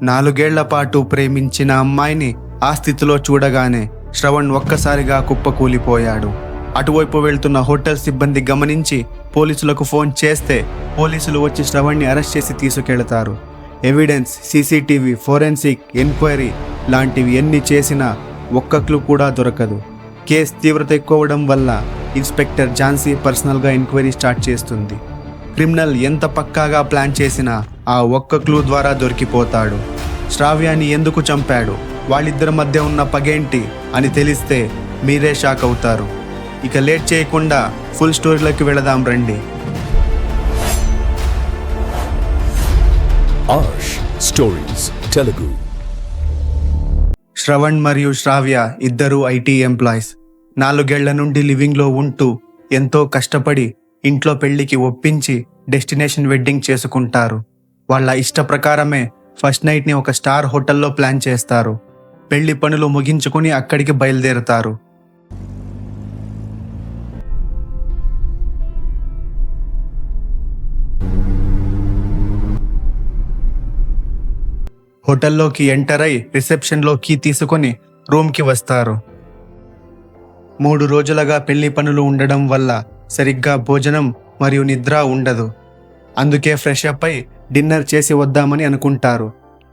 4 ఏళ్ల పాటు ప్రేమించిన అమ్మాయిని ఆ స్థితిలో చూడగానే శ్రవణ్ ఒక్కసారిగా కుప్పకూలిపోయాడు. అటువైపు వెళ్తున్న హోటల్ సిబ్బంది గమనించి పోలీసులకు ఫోన్ చేస్తే పోలీసులు వచ్చి శ్రవణ్ని అరెస్ట్ చేసి తీసుకెళ్తారు. ఎవిడెన్స్, సీసీటీవీ, ఫోరెన్సిక్ ఎంక్వైరీ లాంటివి ఎన్ని చేసినా ఒక్క క్లూ కూడా దొరకదు. కేసు తీవ్రత ఎక్కువడం వల్ల ఇన్స్పెక్టర్ ఝాన్సీ పర్సనల్గా ఎంక్వైరీ స్టార్ట్ చేస్తుంది. క్రిమినల్ ఎంత పక్కాగా ప్లాన్ చేసినా ఆ ఒక్క క్లూ ద్వారా దొరికిపోతాడు. శ్రావ్యాన్ని ఎందుకు చంపాడు, వాళ్ళిద్దరి మధ్య ఉన్న పగేంటి అని తెలిస్తే మీరే షాక్ అవుతారు. ఇక లేట్ చేయకుండా ఫుల్ స్టోరీలోకి వెళదాం రండి. ఆర్ష్ స్టోరీస్ తెలుగు. శ్రవణ్ మరియు శ్రావ్య ఇద్దరూ ఐటీ ఎంప్లాయీస్. 4 ఏళ్ల నుండి లివింగ్లో ఉంటూ ఎంతో కష్టపడి ఇంట్లో పెళ్లికి ఒప్పించి డెస్టినేషన్ వెడ్డింగ్ చేసుకుంటారు. వాళ్ళ ఇష్ట ప్రకారమే ఫస్ట్ నైట్ని ఒక స్టార్ హోటల్లో ప్లాన్ చేస్తారు. పెళ్లి పనులు ముగించుకుని అక్కడికి బయలుదేరుతారు. హోటల్లోకి ఎంటర్ అయి రిసెప్షన్లో కీ తీసుకొని రూమ్కి వస్తారు. 3 రోజులుగా పెళ్లి పనులు ఉండడం వల్ల సరిగ్గా భోజనం మరియు నిద్ర ఉండదు. అందుకే ఫ్రెష్ అప్ అయి డిన్నర్ చేసి వద్దామని అనుకుంటారు.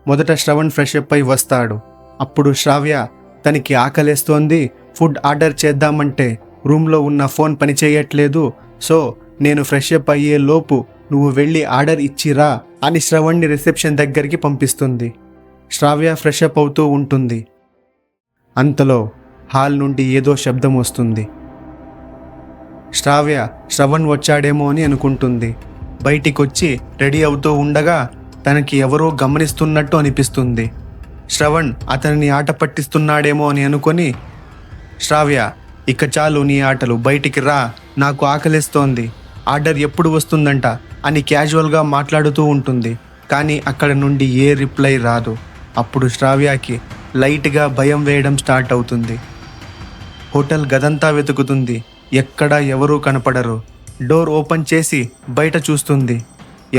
మొదట శ్రవణ్ ఫ్రెష్ అప్ అయి వస్తాడు. అప్పుడు శ్రావ్య తనకి ఆకలేస్తోంది, ఫుడ్ ఆర్డర్ చేద్దామంటే రూమ్లో ఉన్న ఫోన్ పనిచేయట్లేదు, సో నేను ఫ్రెష్ అప్ అయ్యే లోపు నువ్వు వెళ్ళి ఆర్డర్ ఇచ్చిరా అని శ్రవణ్ని రిసెప్షన్ దగ్గరికి పంపిస్తుంది. శ్రావ్య ఫ్రెష్ అప్ అవుతూ ఉంటుంది. అంతలో హాల్ నుండి ఏదో శబ్దం వస్తుంది. శ్రావ్య శ్రవణ్ వచ్చాడేమో అని అనుకుంటుంది. బయటికొచ్చి రెడీ అవుతూ ఉండగా తనకి ఎవరో గమనిస్తున్నట్టు అనిపిస్తుంది. శ్రవణ్ అతనిని ఆట పట్టిస్తున్నాడేమో అని అనుకొని, శ్రావ్య ఇక చాలు నీ ఆటలు, బయటికి రా, నాకు ఆకలిస్తోంది, ఆర్డర్ ఎప్పుడు వస్తుందంట అని క్యాజువల్గా మాట్లాడుతూ ఉంటుంది. కానీ అక్కడ నుండి ఏ రిప్లై రాదు. అప్పుడు శ్రావ్యకి లైట్గా భయం వేయడం స్టార్ట్ అవుతుంది. హోటల్ గదంతా వెతుకుతుంది. ఎక్కడా ఎవరూ కనపడరు. డోర్ ఓపెన్ చేసి బయట చూస్తుంది.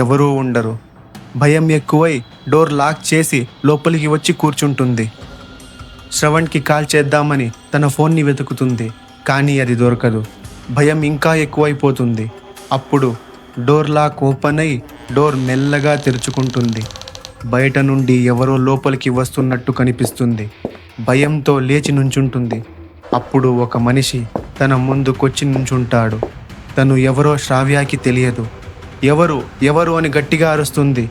ఎవరూ ఉండరు. భయం ఎక్కువై డోర్ లాక్ చేసి లోపలికి వచ్చి కూర్చుంటుంది. శ్రవణ్కి కాల్ చేద్దామని తన ఫోన్ని వెతుకుతుంది. కానీ అది దొరకదు. భయం ఇంకా ఎక్కువైపోతుంది. అప్పుడు డోర్ లాక్ ఓపెన్ అయి డోర్ మెల్లగా తెరుచుకుంటుంది. బయట నుండి ఎవరో లోపలికి వస్తున్నట్టు కనిపిస్తుంది. భయంతో లేచి నుంచుంటుంది. అప్పుడు ఒక మనిషి తన ముందుకొచ్చి నుంచుంటాడు. తను ఎవరో శ్రావ్యకి తెలియదు. ఎవరు ఎవరు అని గట్టిగా అరుస్తుంది.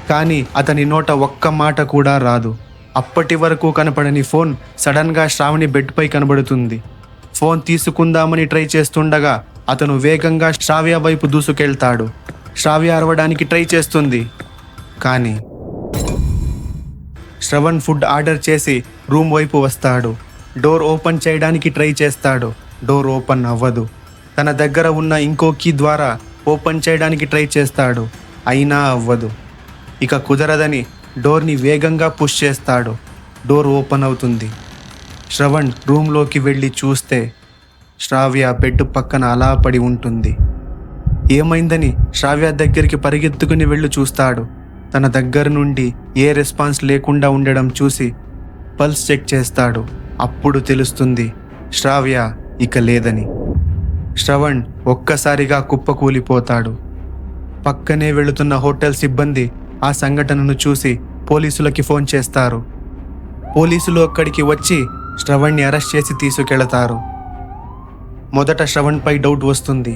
కానీ అతని నోట ఒక్క మాట కూడా రాదు. అప్పటి వరకు కనపడని ఫోన్ సడన్గా శ్రావణి బెడ్పై కనబడుతుంది. ఫోన్ తీసుకుందామని ట్రై చేస్తుండగా అతను వేగంగా శ్రావ్య వైపు దూసుకెళ్తాడు. శ్రావ్య అరవడానికి ట్రై చేస్తుంది. కానీ శ్రవణ్ ఫుడ్ ఆర్డర్ చేసి రూమ్ వైపు వస్తాడు. డోర్ ఓపెన్ చేయడానికి ట్రై చేస్తాడు. డోర్ ఓపెన్ అవ్వదు. తన దగ్గర ఉన్న ఇంకో కీ ద్వారా ఓపెన్ చేయడానికి ట్రై చేస్తాడు. అయినా అవ్వదు. ఇక కుదరదని డోర్ని వేగంగా పుష్ చేస్తాడు. డోర్ ఓపెన్ అవుతుంది. శ్రవణ్ రూమ్లోకి వెళ్ళి చూస్తే శ్రావ్య బెడ్ పక్కన అలా పడి ఉంటుంది. ఏమైందని శ్రావ్య దగ్గరికి పరిగెత్తుకుని వెళ్ళి చూస్తాడు. తన దగ్గర నుండి ఏ రెస్పాన్స్ లేకుండా ఉండడం చూసి పల్స్ చెక్ చేస్తాడు. అప్పుడు తెలుస్తుంది శ్రావ్య ఇక లేదని. శ్రవణ్ ఒక్కసారిగా కుప్పకూలిపోతాడు. పక్కనే వెళుతున్న హోటల్ సిబ్బంది ఆ సంఘటనను చూసి పోలీసులకి ఫోన్ చేస్తారు. పోలీసులు అక్కడికి వచ్చి శ్రవణ్ని అరెస్ట్ చేసి తీసుకెళతారు. మొదట శ్రవణ్పై డౌట్ వస్తుంది.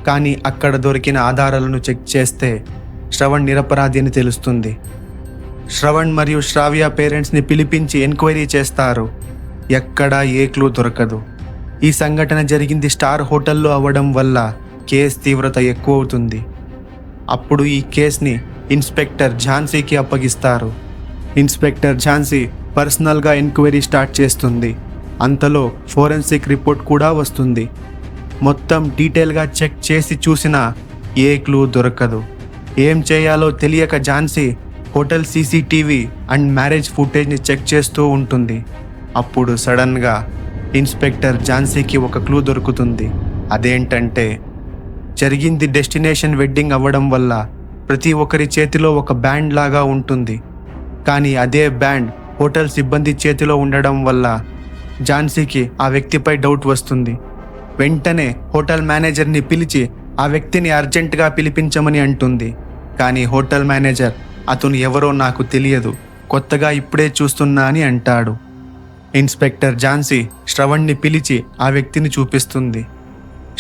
కానీ అక్కడ దొరికిన ఆధారాలను చెక్ చేస్తే శ్రవణ్ నిరపరాధి అని తెలుస్తుంది. శ్రవణ్ మరియు శ్రావ్య పేరెంట్స్ని పిలిపించి ఎంక్వైరీ చేస్తారు. ఎక్కడా ఏ క్లూ దొరకదు. ఈ సంఘటన జరిగింది స్టార్ హోటల్లో అవ్వడం వల్ల కేసు తీవ్రత ఎక్కువ అవుతుంది. అప్పుడు ఈ కేసుని ఇన్స్పెక్టర్ ఝాన్సీకి అప్పగిస్తారు. ఇన్స్పెక్టర్ ఝాన్సీ పర్సనల్గా ఎంక్వైరీ స్టార్ట్ చేస్తుంది. అంతలో ఫోరెన్సిక్ రిపోర్ట్ కూడా వస్తుంది. మొత్తం డీటెయిల్గా చెక్ చేసి చూసినా ఏ క్లూ దొరకదు. ఏం చేయాలో తెలియక Jhansi hotel CCTV and marriage ఫుటేజ్ని చెక్ చేస్తూ ఉంటుంది. అప్పుడు సడన్గా ఇన్స్పెక్టర్ ఝాన్సీకి ఒక క్లూ దొరుకుతుంది. అదేంటంటే జరిగింది డెస్టినేషన్ వెడ్డింగ్ అవ్వడం వల్ల ప్రతి ఒక్కరి చేతిలో ఒక బ్యాండ్ లాగా ఉంటుంది. కానీ అదే బ్యాండ్ హోటల్ సిబ్బంది చేతిలో ఉండడం వల్ల ఝాన్సీకి ఆ వ్యక్తిపై డౌట్ వస్తుంది. వెంటనే హోటల్ మేనేజర్ని పిలిచి ఆ వ్యక్తిని అర్జెంటుగా పిలిపించమని అంటుంది. కానీ హోటల్ మేనేజర్ అతను ఎవరో నాకు తెలియదు, కొత్తగా ఇప్పుడే చూస్తున్నా అని అంటాడు. ఇన్స్పెక్టర్ ఝాన్సీ శ్రవణ్ని పిలిచి ఆ వ్యక్తిని చూపిస్తుంది.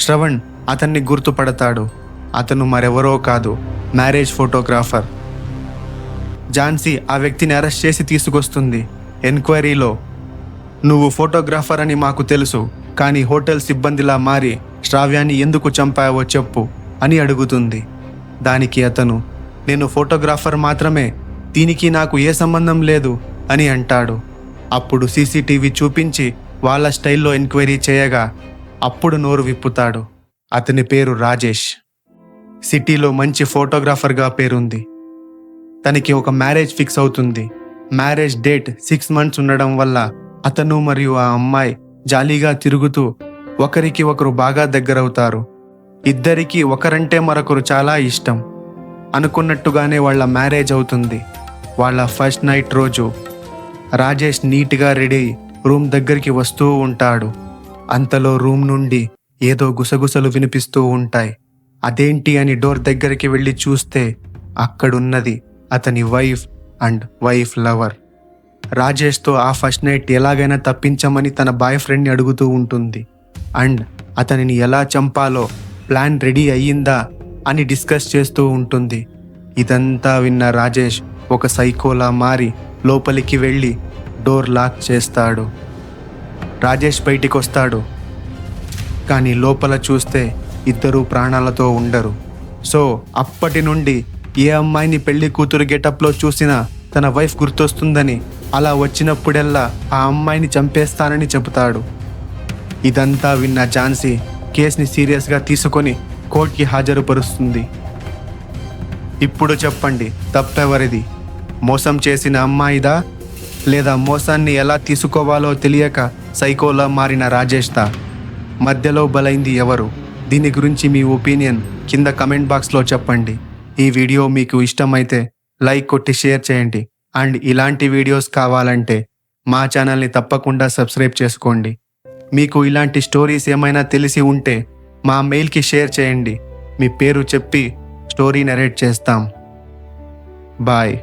శ్రవణ్ అతన్ని గుర్తుపడతాడు. అతను మరెవరో కాదు, మ్యారేజ్ ఫోటోగ్రాఫర్. ఝాన్సీ ఆ వ్యక్తిని అరెస్ట్ చేసి తీసుకొస్తుంది. ఎంక్వైరీలో, నువ్వు ఫోటోగ్రాఫర్ అని మాకు తెలుసు, కానీ హోటల్ సిబ్బందిలా మారి శ్రావ్యాన్ని ఎందుకు చంపావో చెప్పు అని అడుగుతుంది. దానికి అతను, నేను ఫోటోగ్రాఫర్ మాత్రమే, దీనికి నాకు ఏ సంబంధం లేదు అని అంటాడు. అప్పుడు సీసీటీవీ చూపించి వాళ్ళ స్టైల్లో ఎంక్వైరీ చేయగా అప్పుడు నోరు విప్పుతాడు. అతని పేరు రాజేష్. సిటీలో మంచి ఫోటోగ్రాఫర్గా పేరుంది. తనకి ఒక మ్యారేజ్ ఫిక్స్ అవుతుంది. మ్యారేజ్ డేట్ 6 months ఉండడం వల్ల అతను మరియు ఆ అమ్మాయి జాలీగా తిరుగుతూ ఒకరికి ఒకరు బాగా దగ్గరవుతారు. ఇద్దరికీ ఒకరంటే మరొకరు చాలా ఇష్టం. అనుకున్నట్టుగానే వాళ్ళ మ్యారేజ్ అవుతుంది. వాళ్ళ ఫస్ట్ నైట్ రోజు రాజేష్ నీట్గా రెడీ రూమ్ దగ్గరికి వస్తూ ఉంటాడు. అంతలో రూమ్ నుండి ఏదో గుసగుసలు వినిపిస్తూ ఉంటాయి. అదేంటి అని డోర్ దగ్గరికి వెళ్ళి చూస్తే అక్కడున్నది అతని వైఫ్ అండ్ వైఫ్ లవర్. రాజేష్తో ఆ ఫస్ట్ నైట్ ఎలాగైనా తప్పించమని తన బాయ్ ఫ్రెండ్ని అడుగుతూ ఉంటుంది. అండ్ అతనిని ఎలా చంపాలో ప్లాన్ రెడీ అయ్యిందా అని డిస్కస్ చేస్తూ ఉంటుంది. ఇదంతా విన్న రాజేష్ ఒక సైకోలా మారి లోపలికి వెళ్ళి డోర్ లాక్ చేస్తాడు. రాజేష్ బయటికి వస్తాడు. కానీ లోపల చూస్తే ఇద్దరూ ప్రాణాలతో ఉండరు. సో అప్పటి నుండి ఏ అమ్మాయిని పెళ్లి కూతురు గెటప్లో చూసినా తన వైఫ్ గుర్తొస్తుందని, అలా వచ్చినప్పుడల్లా ఆ అమ్మాయిని చంపేస్తానని చెబుతాడు. ఇదంతా విన్న ఝాన్సీ కేసుని సీరియస్గా తీసుకొని కోర్టుకి హాజరుపరుస్తుంది. ఇప్పుడు చెప్పండి, తప్పెవరిది? మోసం చేసిన అమ్మాయిదా, లేదా మోసాన్ని ఎలా తీసుకోవాలో తెలియక సైకోలా మారిన రాజేష్దా? మధ్యలో బలైంది ఎవరు? దీని గురించి మీ ఒపీనియన్ కింద కమెంట్ బాక్స్లో చెప్పండి. ఈ వీడియో మీకు ఇష్టమైతే లైక్ కొట్టి షేర్ చేయండి. అండ్ ఇలాంటి వీడియోస్ కావాలంటే మా ఛానల్ని తప్పకుండా సబ్స్క్రైబ్ చేసుకోండి. మీకు ఇలాంటి స్టోరీస్ ఏమైనా తెలిసి ఉంటే మా మెయిల్కి షేర్ చేయండి. మీ పేరు చెప్పి స్టోరీ నరేట్ చేస్తాం. బాయ్.